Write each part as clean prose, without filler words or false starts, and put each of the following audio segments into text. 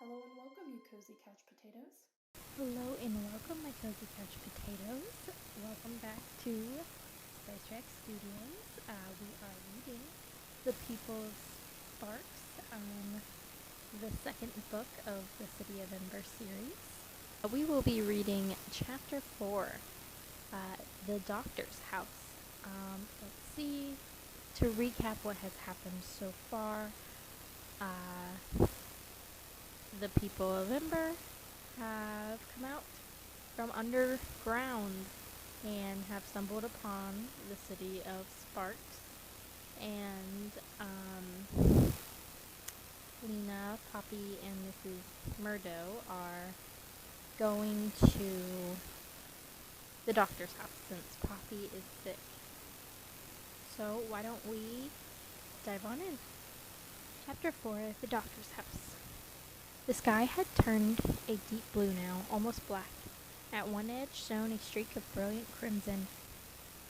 Hello and welcome, you cozy couch potatoes. Hello and welcome, my cozy couch potatoes. Welcome back to Space Trek Studios. We are reading The People's Sparks, the second book of the City of Ember series. We will be reading Chapter 4, The Doctor's House. Let's see, to recap what has happened so far, the people of Ember have come out from underground and have stumbled upon the city of Sparks, and Lena, Poppy, and Mrs. Murdo are going to the doctor's house since Poppy is sick. So why don't we dive on in? Chapter 4, The Doctor's House. The sky had turned a deep blue now, almost black. At one edge shone a streak of brilliant crimson.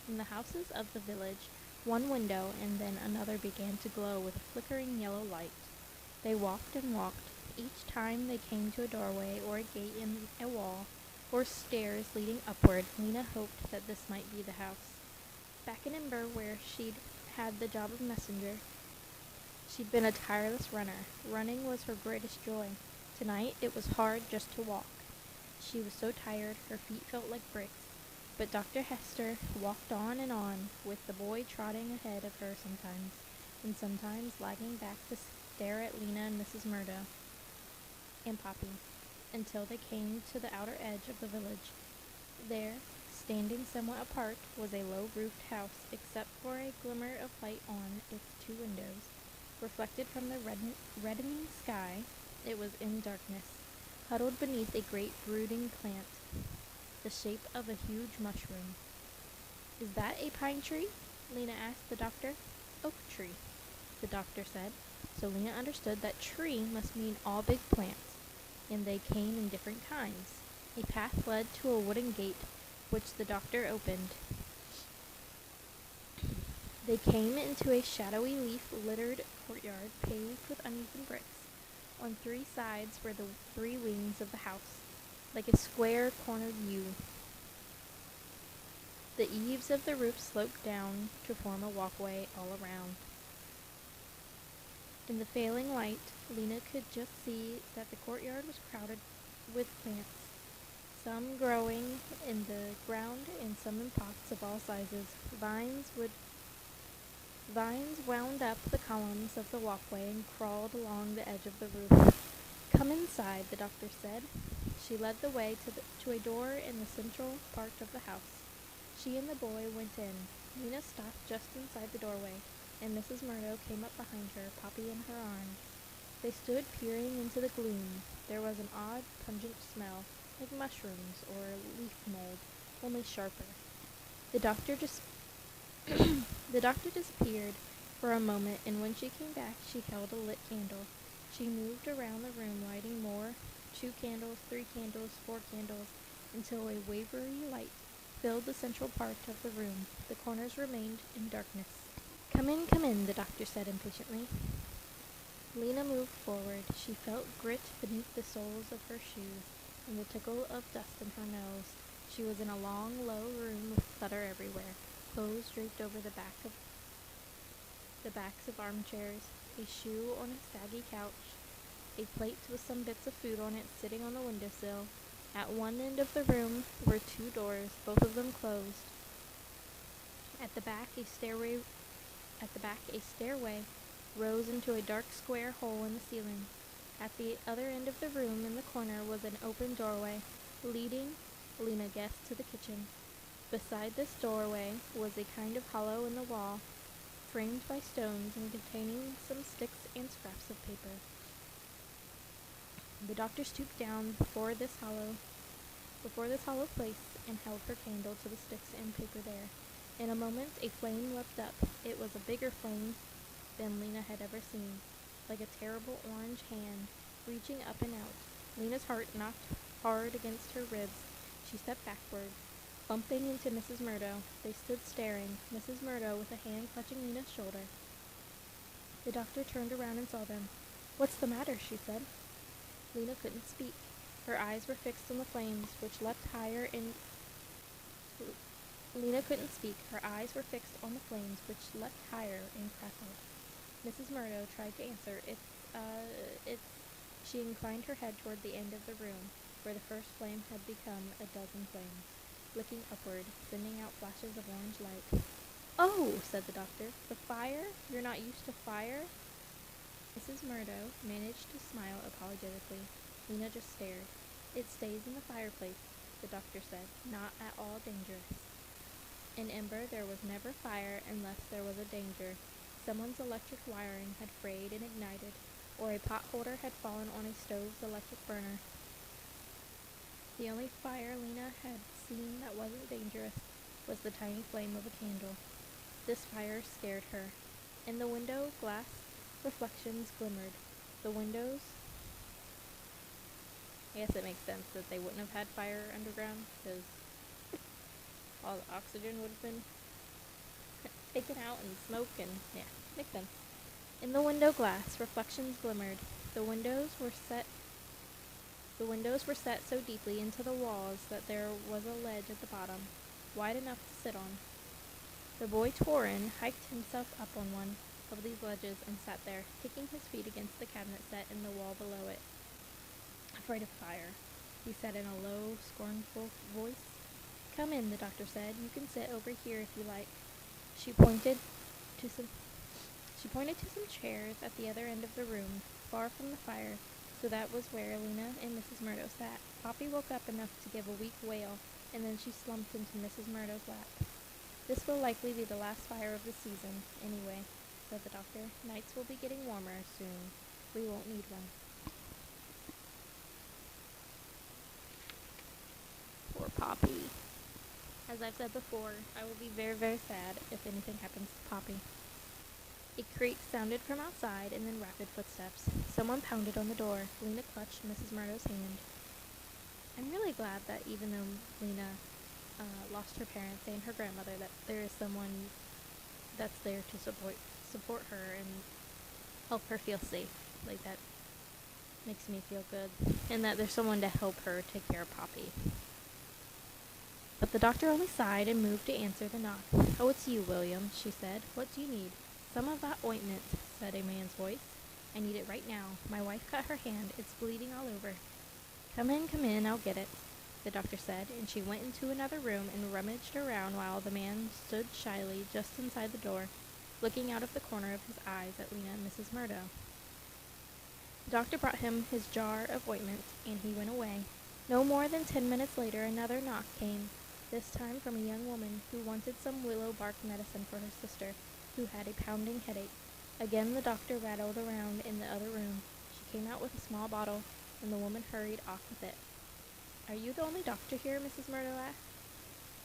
In the houses of the village, one window and then another began to glow with a flickering yellow light. They walked and walked. Each time they came to a doorway or a gate in a wall or stairs leading upward, Lena hoped that this might be the house. Back in Ember, where she'd had the job of messenger, she'd been a tireless runner. Running was her greatest joy. Tonight it was hard just to walk. She was so tired, her feet felt like bricks. But Dr. Hester walked on, with the boy trotting ahead of her sometimes, and sometimes lagging back to stare at Lena and Mrs. Murdo and Poppy, until they came to the outer edge of the village. There, standing somewhat apart, was a low-roofed house, except for a glimmer of light on its two windows. Reflected from the reddening sky, it was in darkness, huddled beneath a great brooding plant, the shape of a huge mushroom. "Is that a pine tree?" Lena asked the doctor. "Oak tree," the doctor said. So Lena understood that tree must mean all big plants, and they came in different kinds. A path led to a wooden gate, which the doctor opened. They came into a shadowy leaf-littered courtyard paved with uneven bricks. On three sides were the three wings of the house, like a square cornered U. The eaves of the roof sloped down to form a walkway all around. In the failing light, Lena could just see that the courtyard was crowded with plants, some growing in the ground and some in pots of all sizes. Vines wound up the columns of the walkway and crawled along the edge of the roof. "Come inside," the doctor said. She led the way to a door in the central part of the house. She and the boy went in. Lena stopped just inside the doorway, and Mrs. Murdo came up behind her, Poppy in her arms. They stood peering into the gloom. There was an odd, pungent smell, like mushrooms or leaf mold, only sharper. The doctor disappeared for a moment, and when she came back, she held a lit candle. She moved around the room, lighting more, 2 candles, 3 candles, 4 candles, until a wavery light filled the central part of the room. The corners remained in darkness. Come in," the doctor said impatiently. Lena moved forward. She felt grit beneath the soles of her shoes, and the tickle of dust in her nose. She was in a long, low room with clutter everywhere. Clothes draped over the backs of armchairs, a shoe on a saggy couch, a plate with some bits of food on it sitting on the windowsill. At one end of the room were 2 doors, both of them closed. At the back, a stairway rose into a dark square hole in the ceiling. At the other end of the room, in the corner, was an open doorway, leading, Lena guessed, to the kitchen. Beside this doorway was a kind of hollow in the wall, framed by stones and containing some sticks and scraps of paper. The doctor stooped down before this hollow place and held her candle to the sticks and paper there. In a moment, a flame leapt up. It was a bigger flame than Lena had ever seen, like a terrible orange hand reaching up and out. Lena's heart knocked hard against her ribs. She stepped backward, bumping into Mrs. Murdo. They stood staring, Mrs. Murdo with a hand clutching Lena's shoulder. The doctor turned around and saw them. "What's the matter?" she said. Lena couldn't speak. Her eyes were fixed on the flames, which leapt higher and Lena couldn't speak. Her eyes were fixed on the flames, which leapt higher and crackled. Mrs. Murdo tried to answer. It's... She inclined her head toward the end of the room, where the first flame had become a dozen flames, licking upward, sending out flashes of orange light. "Oh," said the doctor. "The fire? You're not used to fire?" Mrs. Murdo managed to smile apologetically. Lena just stared. "It stays in the fireplace," the doctor said. "Not at all dangerous." In Ember there was never fire unless there was a danger. Someone's electric wiring had frayed and ignited, or a pot holder had fallen on a stove's electric burner. The only fire Lena had seen that wasn't dangerous was the tiny flame of a candle. This fire scared her. In the window glass, reflections glimmered. The windows... I guess it makes sense that they wouldn't have had fire underground, because all the oxygen would have been taken out and smoke and... yeah, makes sense. In the window glass, reflections glimmered. The windows were set so deeply into the walls that there was a ledge at the bottom, wide enough to sit on. The boy Torin hiked himself up on one of these ledges and sat there, kicking his feet against the cabinet set in the wall below it. "Afraid of fire," he said in a low, scornful voice. "Come in," the doctor said. "You can sit over here if you like." She pointed to some chairs at the other end of the room, far from the fire, so that was where Lena and Mrs. Murdo sat. Poppy woke up enough to give a weak wail, and then she slumped into Mrs. Murdo's lap. "This will likely be the last fire of the season, anyway," said the doctor. "Nights will be getting warmer soon. We won't need one." Poor Poppy. As I've said before, I will be very, very sad if anything happens to Poppy. A creak sounded from outside, and then rapid footsteps. Someone pounded on the door. Lena clutched Mrs. Murdo's hand. I'm really glad that even though Lena lost her parents and her grandmother, that there is someone that's there to support her and help her feel safe. Like, that makes me feel good. And that there's someone to help her take care of Poppy. But the doctor only sighed and moved to answer the knock. "Oh, it's you, William," she said. "What do you need?" "Some of that ointment," said a man's voice. "I need it right now. My wife cut her hand. It's bleeding all over." Come in, I'll get it," the doctor said, and she went into another room and rummaged around while the man stood shyly just inside the door, looking out of the corner of his eyes at Lena and Mrs. Murdo. The doctor brought him his jar of ointment, and he went away. No more than 10 minutes later another knock came, this time from a young woman who wanted some willow bark medicine for her sister, who had a pounding headache. Again the doctor rattled around in the other room. She came out with a small bottle, and the woman hurried off with it. "Are you the only doctor here?" Mrs. Murdo asked.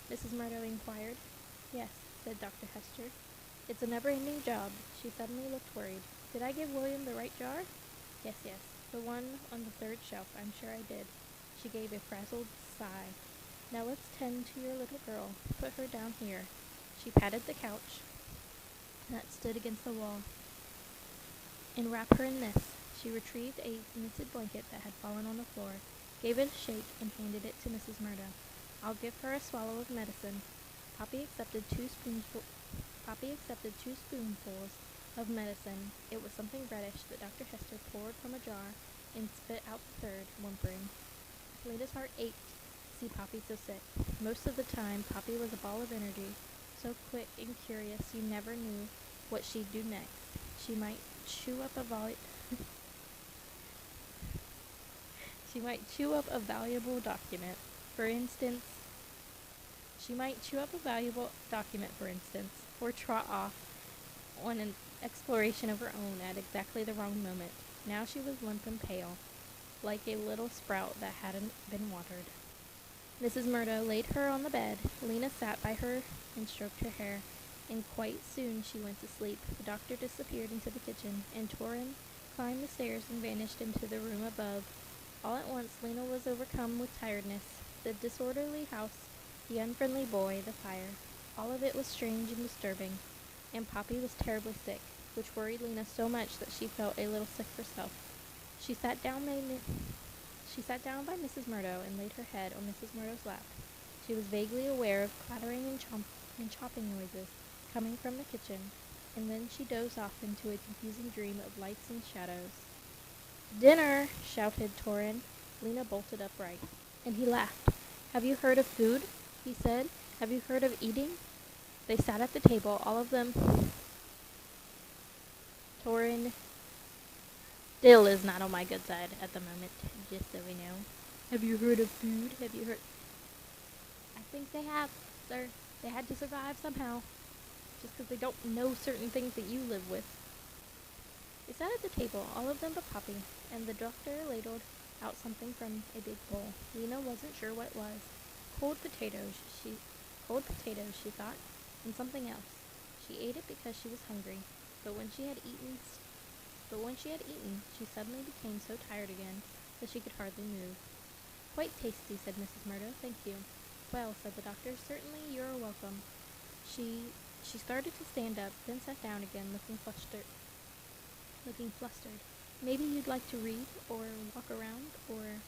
Mrs. Murdo inquired. "Yes," said Dr. Hester. "It's a never-ending job." She suddenly looked worried. "Did I give William the right jar?" Yes, the one on the third shelf. I'm sure I did." She gave a frazzled sigh. "Now let's tend to your little girl. Put her down here." She patted the couch that stood against the wall. "And wrap her in this." She retrieved a knitted blanket that had fallen on the floor, gave it a shake, and handed it to Mrs. Murdo. "I'll give her a swallow of medicine." Poppy accepted two spoonfuls of medicine. It was something reddish that Dr. Hester poured from a jar and spit out the third, whimpering. Lena's heart ached to see Poppy so sick. Most of the time, Poppy was a ball of energy, so quick and curious you never knew what she'd do next. She might chew up a valuable document, for instance, or trot off on an exploration of her own at exactly the wrong moment. Now she was limp and pale, like a little sprout that hadn't been watered. Mrs. Murdo laid her on the bed. Lena sat by her and stroked her hair, and quite soon she went to sleep. The doctor disappeared into the kitchen, and Torin climbed the stairs and vanished into the room above. All at once Lena was overcome with tiredness. The disorderly house, the unfriendly boy, the fire. All of it was strange and disturbing, and Poppy was terribly sick, which worried Lena so much that she felt a little sick herself. She sat down by Mrs. Murdo and laid her head on Mrs. Murdo's lap. She was vaguely aware of clattering and chopping noises coming from the kitchen, and then she dozed off into a confusing dream of lights and shadows. "Dinner!" shouted Torin. Lena bolted upright, and he laughed. "Have you heard of food?" he said. "Have you heard of eating?" They sat at the table, all of them. Torin still is not on my good side at the moment, just so we know. "Have you heard of food? Have you heard—" "I think they have, sir. They had to survive somehow. Just because they don't know certain things that you live with." They sat at the table, all of them but Poppy, and the doctor ladled out something from a big bowl. Lena wasn't sure what it was. Cold potatoes, she thought, and something else. She ate it because she was hungry, but when she had eaten, she suddenly became so tired again that she could hardly move. "Quite tasty," said Mrs. Murdo. "Thank you." "Well," said the doctor, "certainly you're welcome." She started to stand up, then sat down again, looking flustered. "Maybe you'd like to read, or walk around, or—"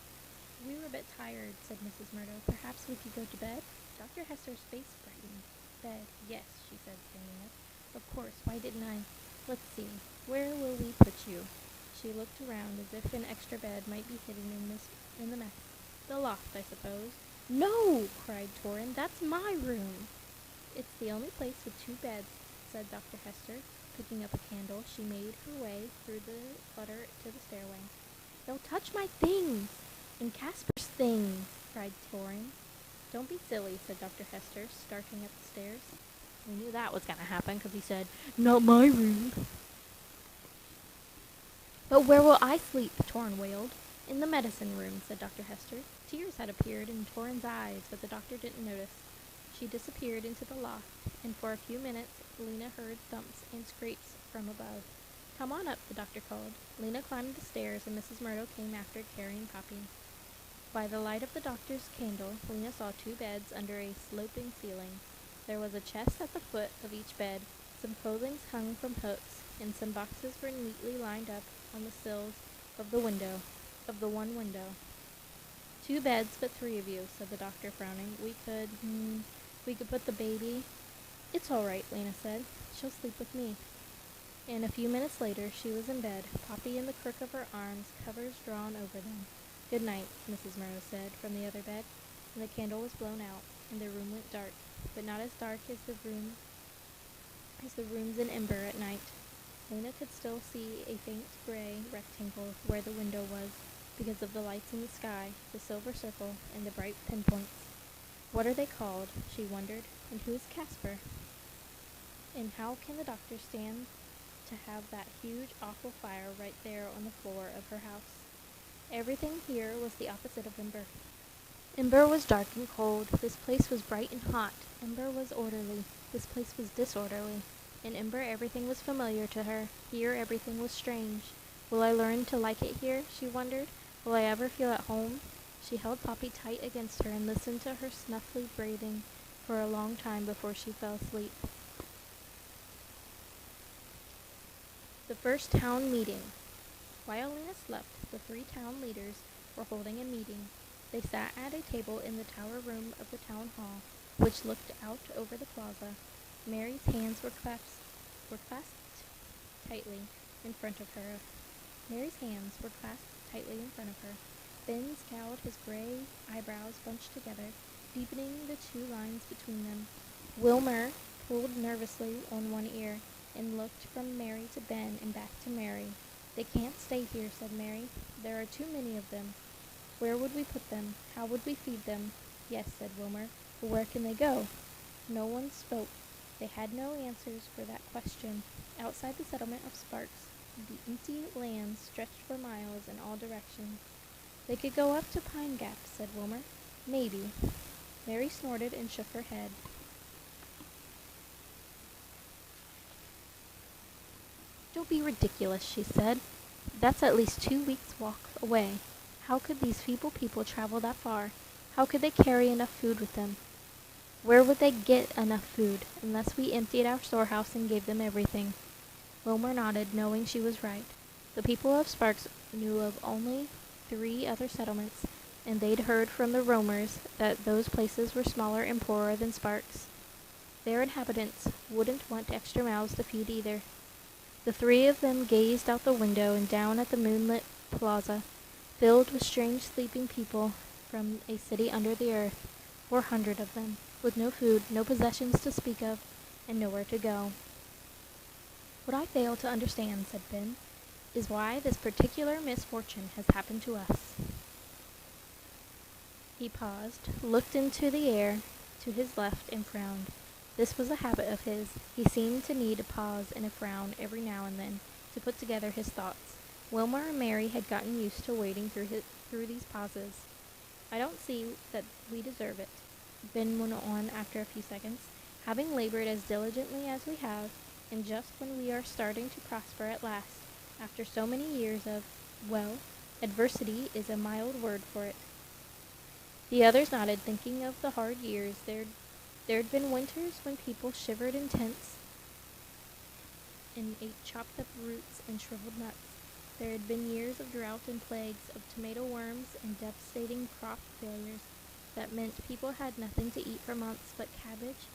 "We were a bit tired," said Mrs. Murdo. "Perhaps we could go to bed?" Dr. Hester's face brightened. "Bed, yes," she said, standing up. "Of course, why didn't I? Let's see, where will we put you?" She looked around as if an extra bed might be hidden in the mess. "The loft, I suppose." "No!" cried Torin. "That's my room." "It's the only place with 2 beds," said Dr. Hester. Picking up a candle, she made her way through the clutter to the stairway. "They'll touch my things! And Casper's things!" cried Torin. "Don't be silly," said Dr. Hester, starting up the stairs. We knew that was going to happen because he said, "Not my room." "But where will I sleep?" Torin wailed. "In the medicine room," said Dr. Hester. Tears had appeared in Torin's eyes, but the doctor didn't notice. She disappeared into the loft, and for a few minutes Lena heard thumps and scrapes from above. "Come on up," the doctor called. Lena climbed the stairs, and Mrs. Murdo came after, carrying Poppy. By the light of the doctor's candle, Lena saw 2 beds under a sloping ceiling. There was a chest at the foot of each bed, some clothing hung from hooks, and some boxes were neatly lined up on the sills of the one window. 2 beds, but 3 of you," said the doctor, frowning. We could put the baby—" "It's all right," Lena said. "She'll sleep with me." And a few minutes later, she was in bed, Poppy in the crook of her arms, covers drawn over them. "Good night," Mrs. Murdo said, from the other bed, and the candle was blown out, and the room went dark, but not as dark as the rooms in Ember at night. Lena could still see a faint gray rectangle where the window was, because of the lights in the sky, the silver circle, and the bright pinpoints. What are they called? She wondered. And who is Casper? And how can the doctor stand to have that huge, awful fire right there on the floor of her house? Everything here was the opposite of Ember. Ember was dark and cold. This place was bright and hot. Ember was orderly. This place was disorderly. In Ember, everything was familiar to her. Here, everything was strange. Will I learn to like it here? She wondered. Will I ever feel at home? She held Poppy tight against her and listened to her snuffly breathing for a long time before she fell asleep. The first town meeting. While Lena slept, the 3 town leaders were holding a meeting. They sat at a table in the tower room of the town hall, which looked out over the plaza. Mary's hands were clasped tightly in front of her. Ben scowled, his gray eyebrows bunched together, deepening the 2 lines between them. Wilmer pulled nervously on one ear and looked from Mary to Ben and back to Mary. "They can't stay here," said Mary. "There are too many of them. Where would we put them? How would we feed them?" "Yes," said Wilmer, "but where can they go?" No one spoke. They had no answers for that question. Outside the settlement of Sparks, the empty lands stretched for miles in all directions. "They could go up to Pine Gap," said Wilmer. "Maybe." Mary snorted and shook her head. "Don't be ridiculous," she said. "That's at least 2 weeks' walk away. How could these feeble people travel that far? How could they carry enough food with them?" "Where would they get enough food, unless we emptied our storehouse and gave them everything?" Wilmer nodded, knowing she was right. The people of Sparks knew of only 3 other settlements, and they'd heard from the roamers that those places were smaller and poorer than Sparks. Their inhabitants wouldn't want extra mouths to feed either. The 3 of them gazed out the window and down at the moonlit plaza, filled with strange sleeping people from a city under the earth, 400 of them, with no food, no possessions to speak of, and nowhere to go. "What I fail to understand," said Ben, "is why this particular misfortune has happened to us." He paused, looked into the air to his left, and frowned. This was a habit of his. He seemed to need a pause and a frown every now and then to put together his thoughts. Wilmer and Mary had gotten used to waiting through these pauses. "I don't see that we deserve it," Ben went on after a few seconds. "Having labored as diligently as we have, and just when we are starting to prosper at last, after so many years of, well, adversity is a mild word for it." The others nodded, thinking of the hard years. There'd been winters when people shivered in tents and ate chopped up roots and shriveled nuts. There had been years of drought and plagues, of tomato worms and devastating crop failures that meant people had nothing to eat for months but cabbage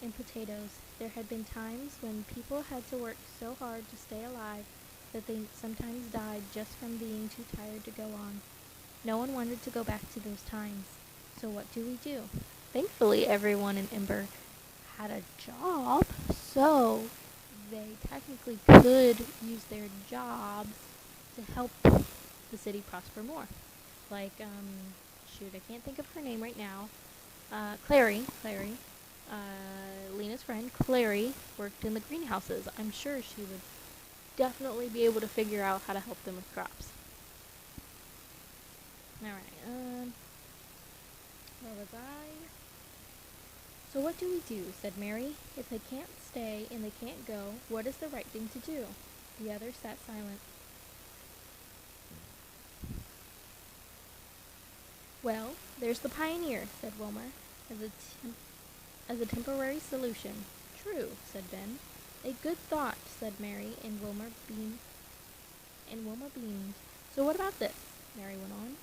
and potatoes. There had been times when people had to work so hard to stay alive that they sometimes died just from being too tired to go on. No one wanted to go back to those times. So what do? Thankfully, everyone in Ember had a job, so they technically could use their jobs to help the city prosper more. Like, I can't think of her name right now. Clary, Lena's friend, Clary, worked in the greenhouses. I'm sure she would definitely be able to figure out how to help them with crops. Alright, where was I? "So what do we do?" said Mary. "If they can't stay and they can't go, what is the right thing to do?" The others sat silent. "Well, there's the Pioneer," said Wilmer, as a temporary solution. "True," said Ben. "A good thought," said Mary, and Wilmer beamed. "So what about this?" Mary went on.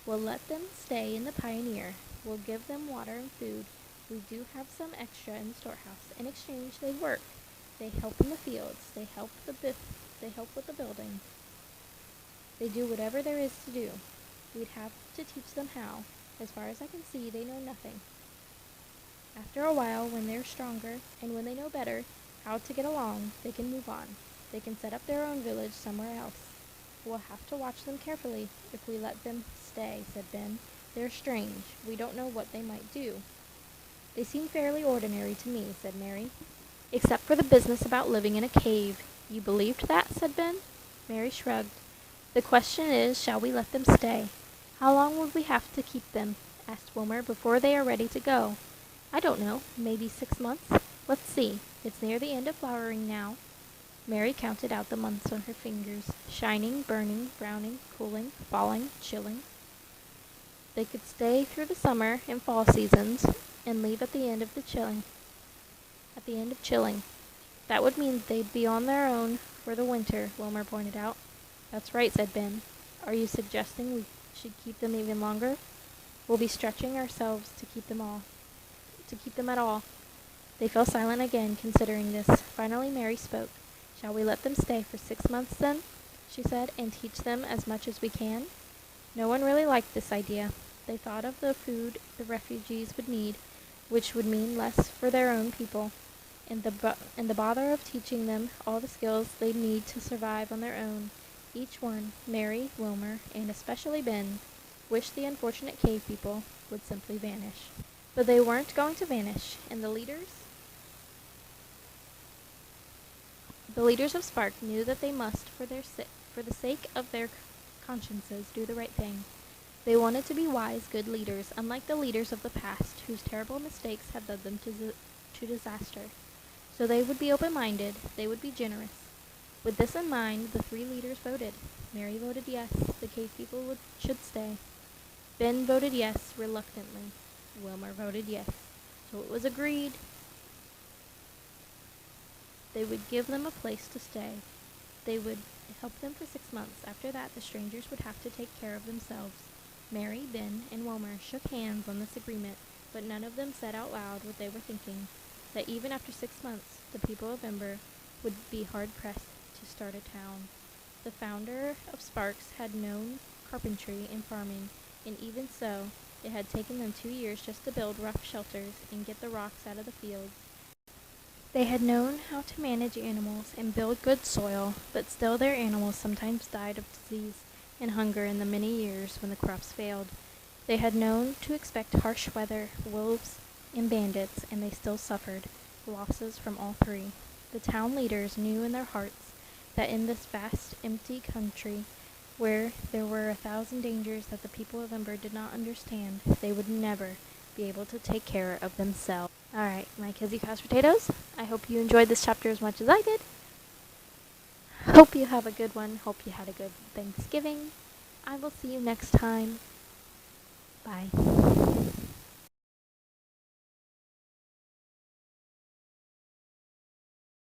"We'll let them stay in the Pioneer. We'll give them water and food. We do have some extra in the storehouse. In exchange, they work. They help in the fields. They help with the building. They do whatever there is to do. We'd have to teach them how. As far as I can see, they know nothing. After a while, when they're stronger, and when they know better how to get along, they can move on. They can set up their own village somewhere else. We'll have to watch them carefully if we let them stay," said Ben. "They're strange. We don't know what they might do." "They seem fairly ordinary to me," said Mary. "Except for the business about living in a cave." "You believed that?" said Ben. Mary shrugged. "The question is, shall we let them stay?" "How long would we have to keep them," asked Wilmer, "before they are ready to go?" "I don't know. Maybe 6 months. Let's see. It's near the end of flowering now." Mary counted out the months on her fingers. Shining, burning, browning, cooling, falling, chilling. They could stay through the summer and fall seasons and leave at the end of chilling. That would mean they'd be on their own for the winter, Wilmer pointed out. "That's right," said Ben. "Are you suggesting we should keep them even longer?" "We'll be stretching ourselves to keep them at all." They fell silent again, considering this. Finally Mary spoke. "Shall we let them stay for 6 months then?" she said, "and teach them as much as we can?" No one really liked this idea. They thought of the food the refugees would need, which would mean less for their own people, and the bother of teaching them all the skills they'd need to survive on their own. Each one, Mary, Wilmer, and especially Ben, wished the unfortunate cave people would simply vanish. But they weren't going to vanish, and the leaders of Spark knew that they must, for the sake of their consciences, do the right thing. They wanted to be wise, good leaders, unlike the leaders of the past, whose terrible mistakes had led them to disaster. So they would be open-minded, they would be generous. With this in mind, the 3 leaders voted. Mary voted yes, the cave people should stay. Ben voted yes, reluctantly. Wilmer voted yes. So it was agreed they would give them a place to stay. They would help them for 6 months. After that, the strangers would have to take care of themselves. Mary, Ben, and Wilmer shook hands on this agreement, but none of them said out loud what they were thinking, that even after 6 months, the people of Ember would be hard-pressed to start a town. The founder of Sparks had known carpentry and farming, and even so, it had taken them 2 years just to build rough shelters and get the rocks out of the fields. They had known how to manage animals and build good soil, but still their animals sometimes died of disease and hunger in the many years when the crops failed. They had known to expect harsh weather, wolves, and bandits, and they still suffered losses from all three. The town leaders knew in their hearts that in this vast, empty country, where there were 1,000 dangers that the people of Ember did not understand, they would never be able to take care of themselves. Alright, my Kizzy Couch Potatoes, I hope you enjoyed this chapter as much as I did. Hope you have a good one. Hope you had a good Thanksgiving. I will see you next time. Bye.